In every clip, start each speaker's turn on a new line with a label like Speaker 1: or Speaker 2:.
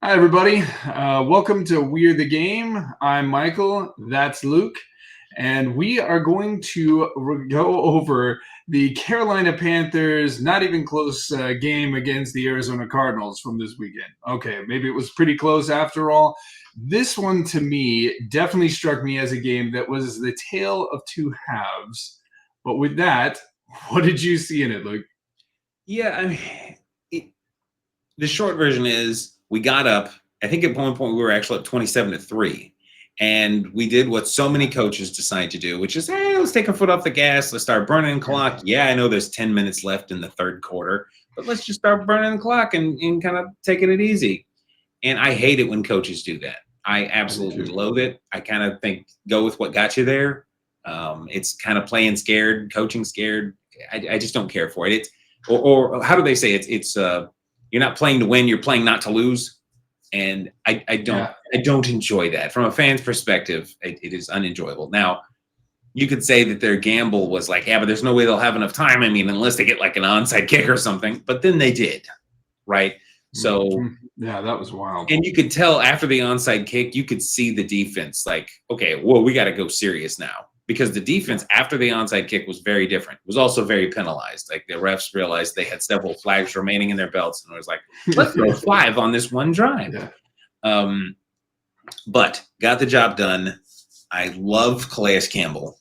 Speaker 1: Hi, everybody. Welcome to We're the Game. I'm Michael. That's Luke. And we are going to go over the Carolina Panthers, not even close game against the Arizona Cardinals from this weekend. Okay, maybe it was pretty close after all. This one, to me, definitely struck me as a game that was the tale of two halves. But with that, what did you see in it, Luke?
Speaker 2: Yeah, the short version is we got up. I think at one point we were actually up 27-3. And we did what so many coaches decide to do, which is, hey, let's take a foot off the gas. Let's start burning the clock. Yeah, I know there's 10 minutes left in the third quarter, but let's just start burning the clock and kind of taking it easy. And I hate it when coaches do that. I absolutely loathe it. I kind of think go with what got you there. It's kind of playing scared, coaching scared. I just don't care for it. It's or how do they say it? It's you're not playing to win, you're playing not to lose. And I don't enjoy that. From a fan's perspective, it is unenjoyable. Now, you could say that their gamble was like, yeah, but there's no way they'll have enough time. I mean, unless they get like an onside kick or something. But then they did, right? So
Speaker 1: yeah, that was wild.
Speaker 2: And you could tell after the onside kick, you could see the defense like, okay, well, we got to go serious now. Because the defense after the onside kick was very different. It was also very penalized. Like the refs realized they had several flags remaining in their belts, and it was like, let's go 5 on this one drive.
Speaker 1: Yeah.
Speaker 2: But got the job done. I love Calais Campbell.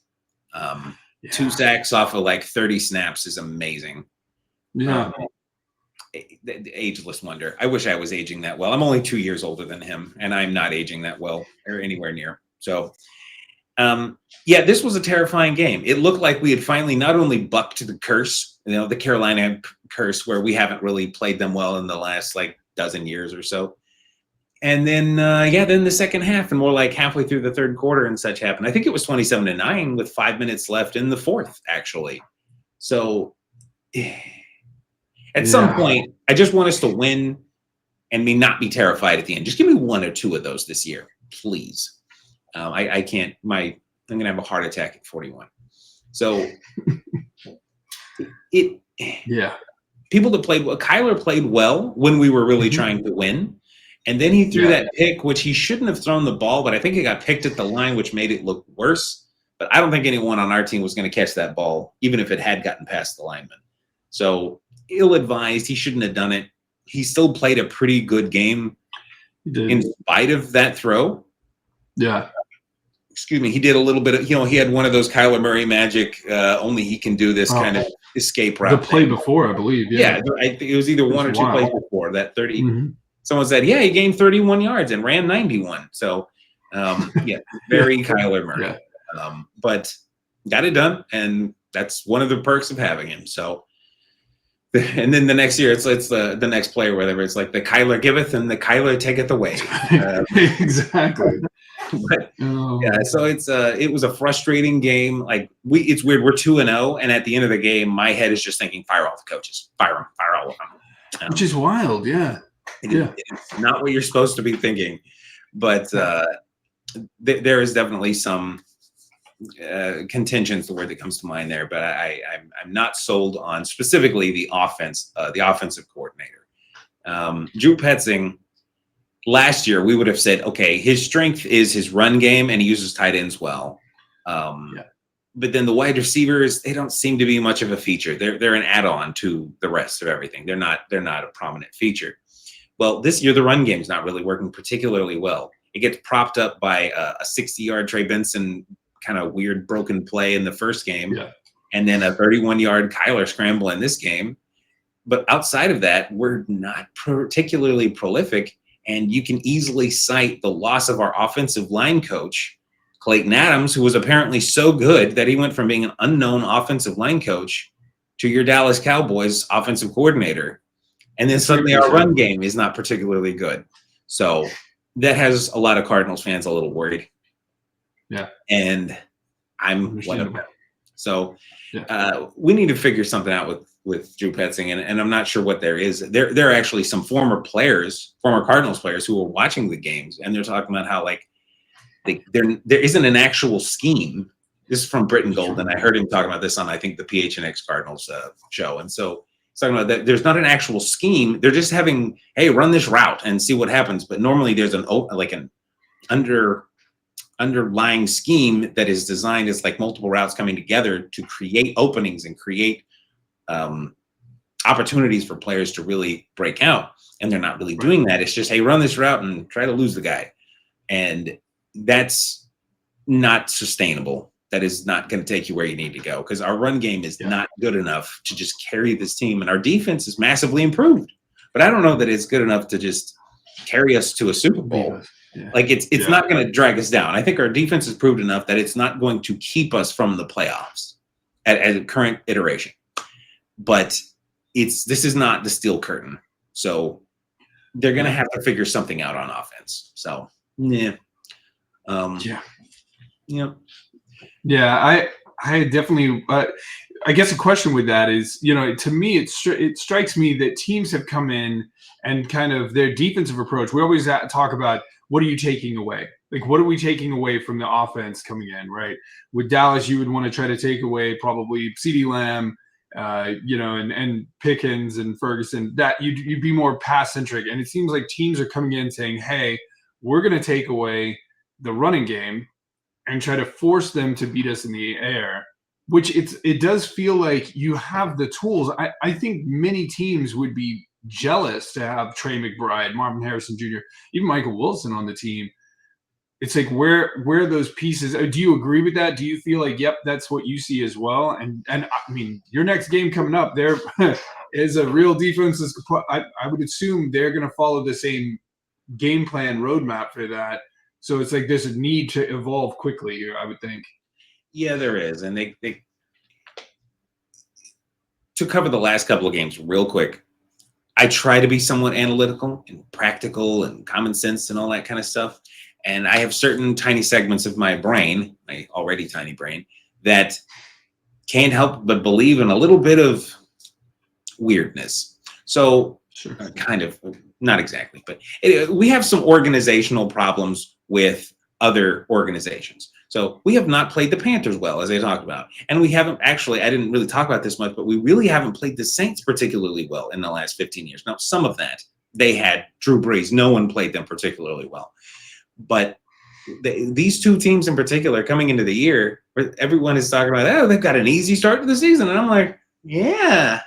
Speaker 2: 2 sacks off of like 30 snaps is amazing.
Speaker 1: Yeah.
Speaker 2: The ageless wonder. I wish I was aging that well. I'm only 2 years older than him, and I'm not aging that well or anywhere near. So, yeah, this was a terrifying game. It looked like we had finally not only bucked the curse, the Carolina curse, where we haven't really played them well in the last like dozen years or so. And then, then the second half and more like halfway through the third quarter and such happened. I think it was 27-9 with 5 minutes left in the fourth, actually. So at some point, I just want us to win and me not be terrified at the end. Just give me 1 or 2 of those this year, please. I can't. I'm going to have a heart attack at 41. So people that played well. Kyler played well when we were really trying to win, and then he threw that pick, which he shouldn't have thrown the ball, but I think it got picked at the line, which made it look worse. But I don't think anyone on our team was going to catch that ball, even if it had gotten past the lineman. So ill-advised. He shouldn't have done it. He still played a pretty good game in spite of that throw.
Speaker 1: Yeah.
Speaker 2: Excuse me. He did a little bit of, he had one of those Kyler Murray magic, only he can do this kind of escape route.
Speaker 1: The play before, I believe.
Speaker 2: Yeah. It was either one or 2 plays before that 30. Someone said, yeah, he gained 31 yards and ran 91. So, very Kyler Murray. Yeah. But got it done. And that's one of the perks of having him. So, and then the next year, it's the next play or whatever. It's like the Kyler giveth and the Kyler taketh away.
Speaker 1: Exactly.
Speaker 2: But, so it was a frustrating game. Like it's weird. We're 2-0, and at the end of the game, my head is just thinking, fire all the coaches, fire them, fire all of them.
Speaker 1: Which is wild. Yeah.
Speaker 2: It's not what you're supposed to be thinking, but there is definitely some contention is the word that comes to mind there. But I'm not sold on specifically the offense, the offensive coordinator, Drew Petzing. Last year, we would have said, okay, his strength is his run game, and he uses tight ends well. But then the wide receivers, they don't seem to be much of a feature. They're an add-on to the rest of everything. They're not a prominent feature. Well, this year the run game is not really working particularly well. It gets propped up by a 60-yard Trey Benson kind of weird broken play in the first game, and then a 31-yard Kyler scramble in this game. But outside of that, we're not particularly prolific. And you can easily cite the loss of our offensive line coach, Clayton Adams, who was apparently so good that he went from being an unknown offensive line coach to your Dallas Cowboys offensive coordinator. And then suddenly our run game is not particularly good. So that has a lot of Cardinals fans a little worried.
Speaker 1: Yeah.
Speaker 2: And I'm one of them. So we need to figure something out with Drew Petzing, and I'm not sure what there is. There are actually some former Cardinals players who were watching the games, and they're talking about how like there isn't an actual scheme. This is from Britton Golden. I heard him talking about this on I think the PHNX Cardinals show, and so talking about that there's not an actual scheme. They're just having, hey, run this route and see what happens. But normally there's an underlying scheme that is designed as like multiple routes coming together to create openings and create opportunities for players to really break out. And they're not really doing that. It's just, hey, run this route and try to lose the guy. And that's not sustainable. That is not going to take you where you need to go, because our run game is not good enough to just carry this team. And our defense is massively improved. But I don't know that it's good enough to just carry us to a Super Bowl. Like it's not going to drag us down. I think our defense has proved enough that it's not going to keep us from the playoffs at the current iteration. But this is not the steel curtain. So they're going to have to figure something out on offense. So, yeah.
Speaker 1: Yeah, I definitely. I guess a question with that is, to me, it strikes me that teams have come in and kind of their defensive approach. We always talk about, what are you taking away? Like, what are we taking away from the offense coming in, right? With Dallas, you would want to try to take away probably CeeDee Lamb, and Pickens and Ferguson. That you'd be more pass centric. And it seems like teams are coming in saying, hey, we're going to take away the running game and try to force them to beat us in the air, which it does feel like you have the tools. I think many teams would be jealous to have Trey McBride, Marvin Harrison Jr., even Michael Wilson on the team. It's like, where are those pieces? Do you agree with that? Do you feel like, yep, that's what you see as well? And I mean, your next game coming up, there is a real defense. I would assume they're going to follow the same game plan roadmap for that. So it's like there's a need to evolve quickly here, I would think.
Speaker 2: Yeah, there is. And they to cover the last couple of games real quick, I try to be somewhat analytical and practical and common sense and all that kind of stuff. And I have certain tiny segments of my brain, my already tiny brain, that can't help but believe in a little bit of weirdness. So kind of, not exactly, but we have some organizational problems with other organizations. So we have not played the Panthers well, as I talked about. And we haven't actually, I didn't really talk about this much, but we really haven't played the Saints particularly well in the last 15 years. Now, some of that, they had Drew Brees. No one played them particularly well. But these two teams in particular, coming into the year, everyone is talking about, oh, they've got an easy start to the season. And I'm like, yeah,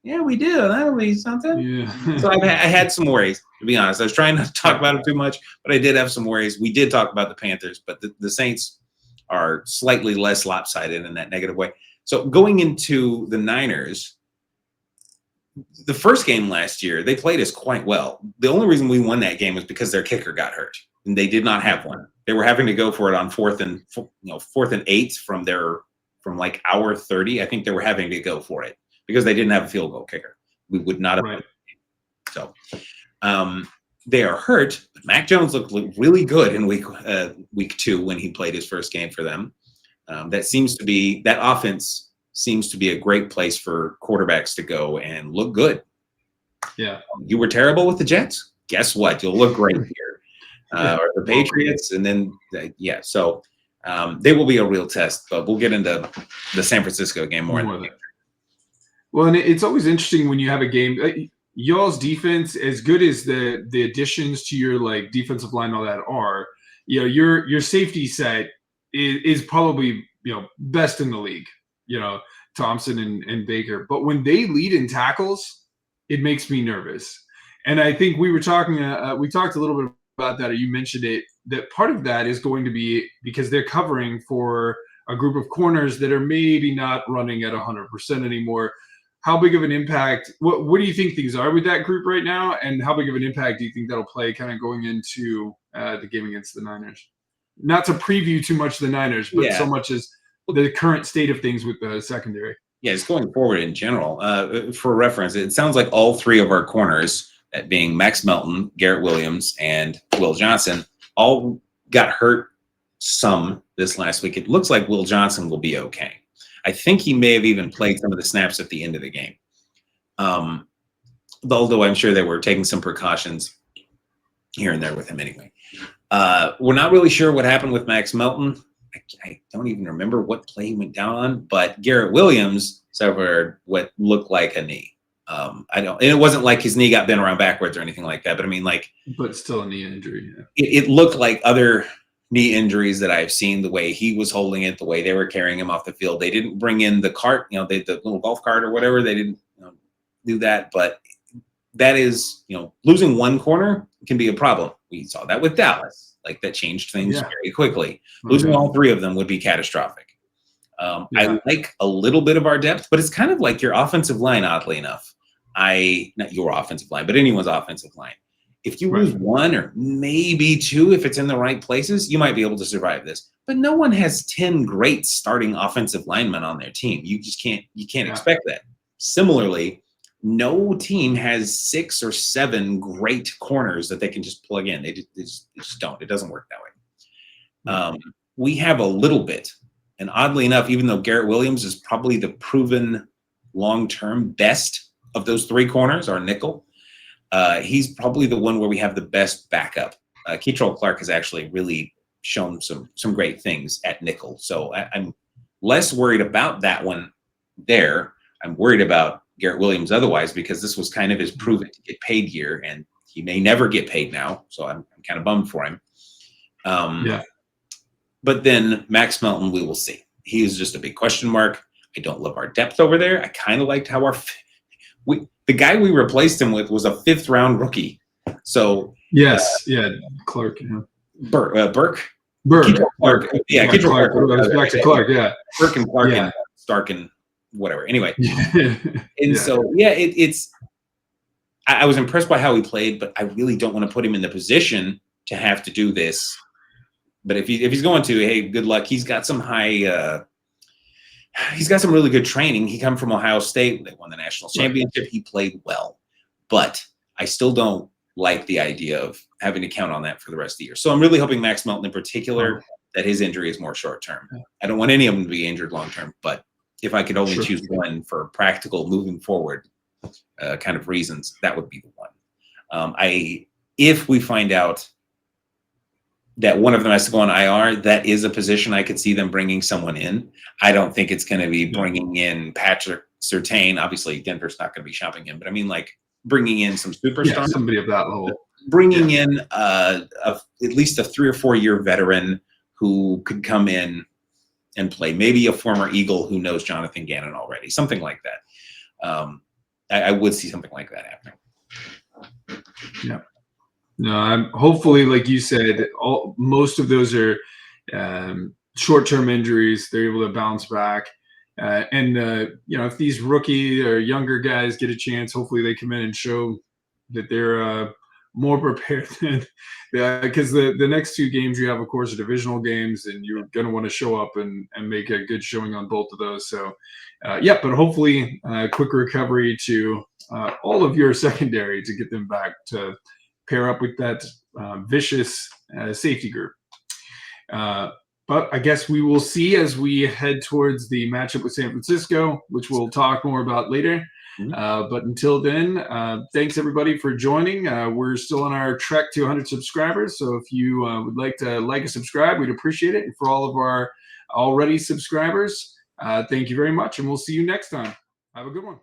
Speaker 2: we do. That'll be something. Yeah. So I had some worries, to be honest. I was trying not to talk about it too much, but I did have some worries. We did talk about the Panthers, but the Saints are slightly less lopsided in that negative way. So going into the Niners, the first game last year, they played us quite well. The only reason we won that game was because their kicker got hurt, and they did not have one. They were having to go for it on fourth and 8 from like hour 30. I think they were having to go for it because they didn't have a field goal kicker. We would not have. Right. So they are hurt. But Mac Jones looked really good in week 2 when he played his first game for them. That offense seems to be a great place for quarterbacks to go and look good.
Speaker 1: Yeah.
Speaker 2: You were terrible with the Jets. Guess what? You'll look great here. Or the Patriots, and then So they will be a real test. But we'll get into the San Francisco game more.
Speaker 1: Well, and it's always interesting when you have a game. Y'all's defense, as good as the additions to your like defensive line, and all that are, your safety set is probably best in the league. Thompson and Baker. But when they lead in tackles, it makes me nervous. And I think we talked a little bit about that, or you mentioned it, that part of that is going to be because they're covering for a group of corners that are maybe not running at 100% anymore. How big of an impact, what do you think things are with that group right now? And how big of an impact do you think that'll play kind of going into the game against the Niners? Not to preview too much the Niners, but so much as the current state of things with the secondary.
Speaker 2: Yeah, it's going forward in general. For reference, it sounds like all three of our corners, that being Max Melton, Garrett Williams, and Will Johnson, all got hurt some this last week. It looks like Will Johnson will be okay. I think he may have even played some of the snaps at the end of the game. Although I'm sure they were taking some precautions here and there with him anyway. We're not really sure what happened with Max Melton. I don't even remember what play he went down on, but Garrett Williams suffered what looked like a knee. I don't, and it wasn't like his knee got bent around backwards or anything like that. But I mean, like,
Speaker 1: But still a knee injury. Yeah.
Speaker 2: it looked like other knee injuries that I've seen. The way he was holding it, the way they were carrying him off the field. They didn't bring in the cart, the little golf cart or whatever. They didn't do that. But that is, losing one corner can be a problem. We saw that with Dallas. Like, that changed things very quickly. Losing all three of them would be catastrophic. I like a little bit of our depth, but it's kind of like your offensive line, oddly enough. Not your offensive line, but anyone's offensive line. If you lose one or maybe two, if it's in the right places, you might be able to survive this. But no one has 10 great starting offensive linemen on their team. You can't expect that. Similarly, no team has 6 or 7 great corners that they can just plug in. They just don't. It doesn't work that way. We have a little bit. And oddly enough, even though Garrett Williams is probably the proven long-term best of those 3 corners, our nickel, he's probably the one where we have the best backup. Keitrell Clark has actually really shown some great things at nickel. So I'm less worried about that one there. I'm worried about Garrett Williams otherwise, because this was kind of his proven to get paid year, and he may never get paid now. So I'm kind of bummed for him. But then Max Melton, we will see. He is just a big question mark. I don't love our depth over there. I kind of liked how the guy we replaced him with was a 5th round rookie. So
Speaker 1: Clark.
Speaker 2: Burke.
Speaker 1: Clark.
Speaker 2: Yeah,
Speaker 1: Clark. Back to Clark. Yeah,
Speaker 2: Burke and Clark and Stark and whatever. Anyway, so it's. I was impressed by how he played, but I really don't want to put him in the position to have to do this. But if he's going to, hey, good luck. He's got some he's got some really good training. He come from Ohio State. They won the national championship. He played well, but I still don't like the idea of having to count on that for the rest of the year. So I'm really hoping Max Melton in particular, that his injury is more short-term. I don't want any of them to be injured long-term, but if I could only choose one for practical moving forward kind of reasons, that would be the one. If we find out that one of them has to go on IR, that is a position I could see them bringing someone in. I don't think it's going to be bringing in Patrick Surtain. Obviously, Denver's not going to be shopping him, but I mean, like, bringing in some superstars.
Speaker 1: Somebody of that level.
Speaker 2: Bringing in at least a 3 or 4 year veteran who could come in and play. Maybe a former Eagle who knows Jonathan Gannon already. Something like that. I would see something like that happening.
Speaker 1: Yeah. No, I'm hopefully, like you said, most of those are short-term injuries. They're able to bounce back, and if these rookie or younger guys get a chance, hopefully they come in and show that they're more prepared than because the next 2 games you have, of course, are divisional games, and you're going to want to show up and make a good showing on both of those. So, but hopefully, quick recovery to all of your secondary to get them back to pair up with that vicious safety group. But I guess we will see as we head towards the matchup with San Francisco, which we'll talk more about later. But until then, thanks everybody for joining. We're still on our trek to 100 subscribers. So if you would like to like and subscribe, we'd appreciate it. And for all of our already subscribers, thank you very much. And we'll see you next time. Have a good one.